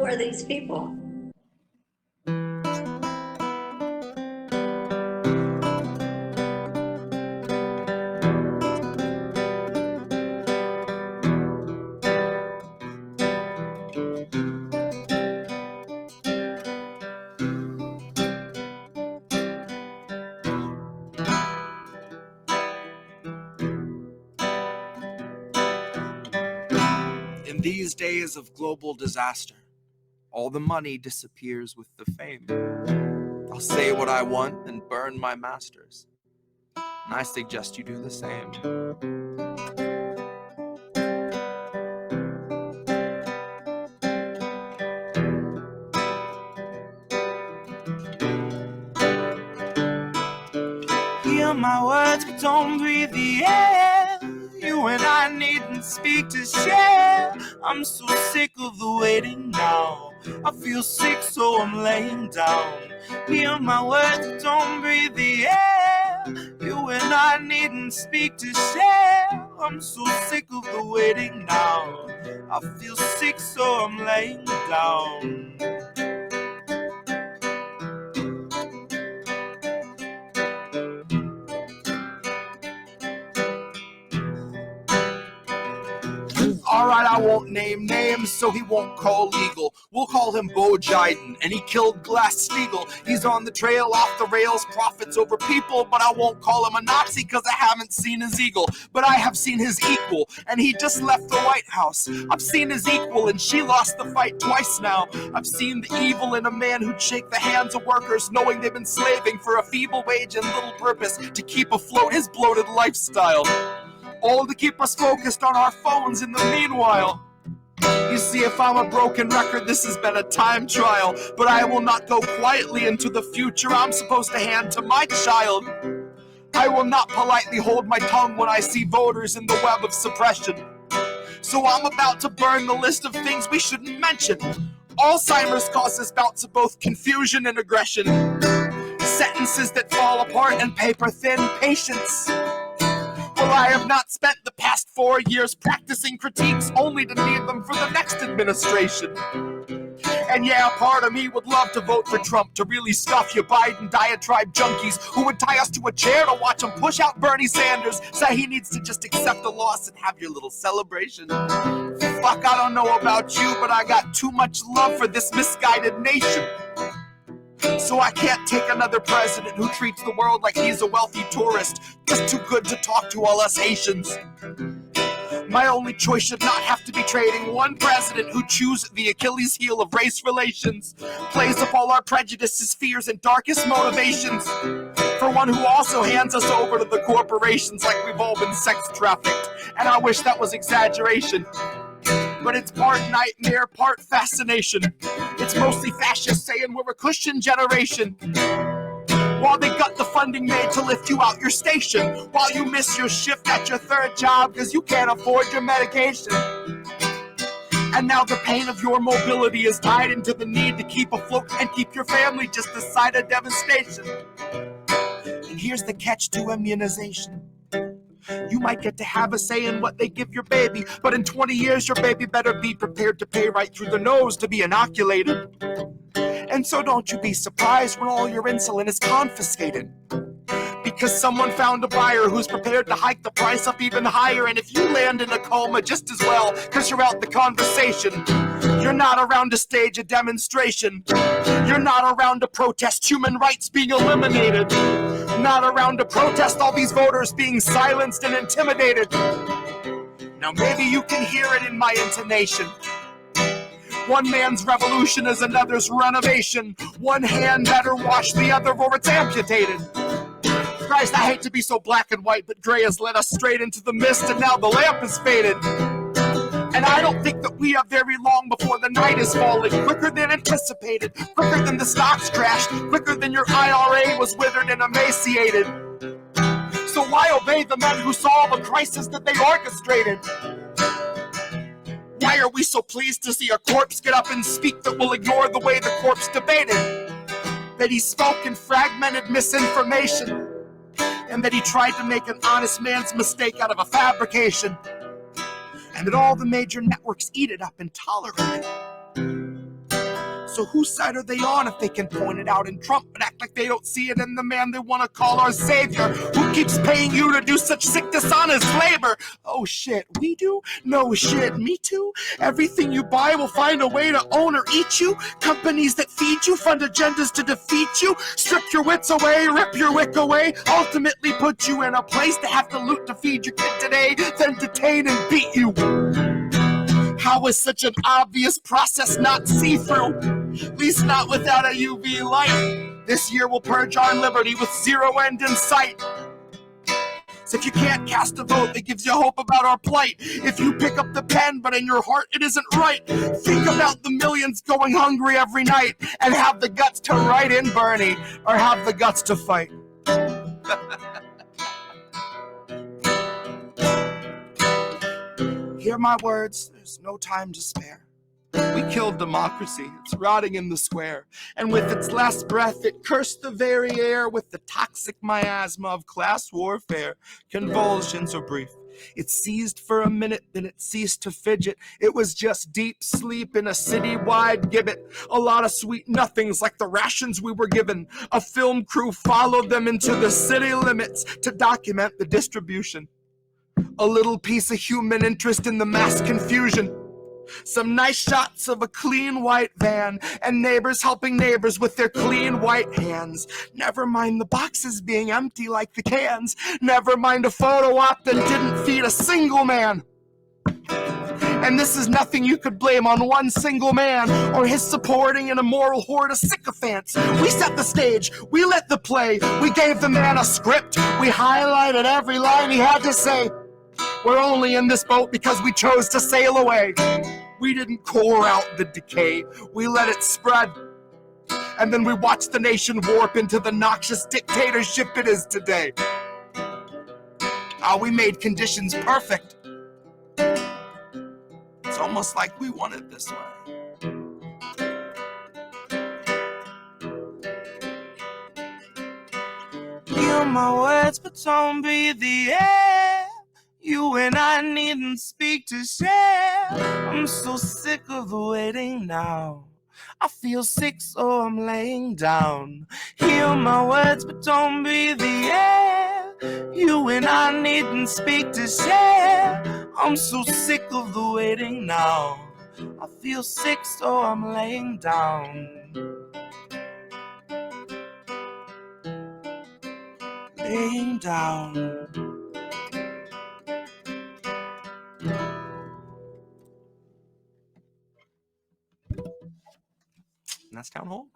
are these people? In these days of global disaster, all the money disappears with the fame. I'll say what I want and burn my masters. And I suggest you do the same. Hear my words, but don't breathe the air. You and I needn't speak to share. I'm so sick of the waiting now. I feel sick, so I'm laying down. Hear my words, but don't breathe the air. You and I needn't speak to share. I'm so sick of the waiting now. I feel sick, so I'm laying down. Alright, I won't name names, so he won't call legal. We'll call him Bo Jiden, and he killed Glass-Steagall. He's on the trail, off the rails, profits over people, but I won't call him a Nazi, cause I haven't seen his eagle. But I have seen his equal, and he just left the White House. I've seen his equal, and she lost the fight twice now. I've seen the evil in a man who'd shake the hands of workers, knowing they've been slaving for a feeble wage and little purpose to keep afloat his bloated lifestyle. All to keep us focused on our phones in the meanwhile. You see, if I'm a broken record, this has been a time trial. But I will not go quietly into the future I'm supposed to hand to my child. I will not politely hold my tongue when I see voters in the web of suppression. So I'm about to burn the list of things we shouldn't mention. Alzheimer's causes bouts of both confusion and aggression. Sentences that fall apart and paper-thin patience. Well, I have not spent the past 4 years practicing critiques only to need them for the next administration. And yeah, part of me would love to vote for Trump to really stuff you Biden diatribe junkies who would tie us to a chair to watch him push out Bernie Sanders, say he needs to just accept the loss and have your little celebration. Fuck, I don't know about you, but I got too much love for this misguided nation. So I can't take another president who treats the world like he's a wealthy tourist, just too good to talk to all us Haitians. My only choice should not have to be trading one president who chews the Achilles heel of race relations, plays up all our prejudices, fears, and darkest motivations, for one who also hands us over to the corporations like we've all been sex trafficked. And I wish that was exaggeration, but it's part nightmare, part fascination. It's mostly fascists saying we're a cushion generation, while they got the funding made to lift you out your station, while you miss your shift at your third job because you can't afford your medication. And now the pain of your mobility is tied into the need to keep afloat and keep your family just a side of devastation. And here's the catch to immunization. You might get to have a say in what they give your baby, but in 20 years your baby better be prepared to pay right through the nose to be inoculated. And so don't you be surprised when all your insulin is confiscated, because someone found a buyer who's prepared to hike the price up even higher. And if you land in a coma, just as well, because you're out the conversation. You're not around to stage a demonstration. You're not around to protest human rights being eliminated. Not around to protest all these voters being silenced and intimidated. Now maybe you can hear it in my intonation. One man's revolution is another's renovation. One hand better wash the other or it's amputated. Christ, I hate to be so black and white, but gray has led us straight into the mist and now the lamp is faded. And I don't think that we have very long before the night is falling, quicker than anticipated, quicker than the stocks crashed, quicker than your IRA was withered and emaciated. So why obey the men who saw the crisis that they orchestrated? Why are we so pleased to see a corpse get up and speak that will ignore the way the corpse debated? That he spoke in fragmented misinformation, and that he tried to make an honest man's mistake out of a fabrication, and that all the major networks eat it up and tolerate it. So whose side are they on if they can point it out in Trump but act like they don't see it in the man they want to call our savior? Who keeps paying you to do such sick, dishonest labor? Oh shit, we do? No shit, me too? Everything you buy will find a way to own or eat you. Companies that feed you fund agendas to defeat you. Strip your wits away, rip your wick away, ultimately put you in a place to have to loot to feed your kid today, then detain and beat you. How is such an obvious process not see-through? At least not without a UV light. This year we'll purge our liberty with zero end in sight. So if you can't cast a vote, it gives you hope about our plight. If you pick up the pen, but in your heart it isn't right, think about the millions going hungry every night and have the guts to write in Bernie or have the guts to fight. Hear my words, there's no time to spare. We killed democracy, it's rotting in the square. And with its last breath, it cursed the very air with the toxic miasma of class warfare. Convulsions are brief. It seized for a minute, then it ceased to fidget. It was just deep sleep in a city-wide gibbet. A lot of sweet nothings like the rations we were given. A film crew followed them into the city limits to document the distribution. A little piece of human interest in the mass confusion. Some nice shots of a clean white van and neighbors helping neighbors with their clean white hands. Never mind the boxes being empty like the cans. Never mind a photo op that didn't feed a single man. And this is nothing you could blame on one single man or his supporting an immoral horde of sycophants. We set the stage, we lit the play, we gave the man a script, we highlighted every line he had to say. We're only in this boat because we chose to sail away. We didn't core out the decay, we let it spread. And then we watched the nation warp into the noxious dictatorship it is today. We made conditions perfect. It's almost like we want it this way. Hear my words, but don't breathe the air. You and I needn't speak to share. I'm so sick of the waiting now. I feel sick, so I'm laying down. Hear my words, but don't breathe the air. You and I needn't speak to share. I'm so sick of the waiting now. I feel sick, so I'm laying down. Laying down. And that's Town Hall.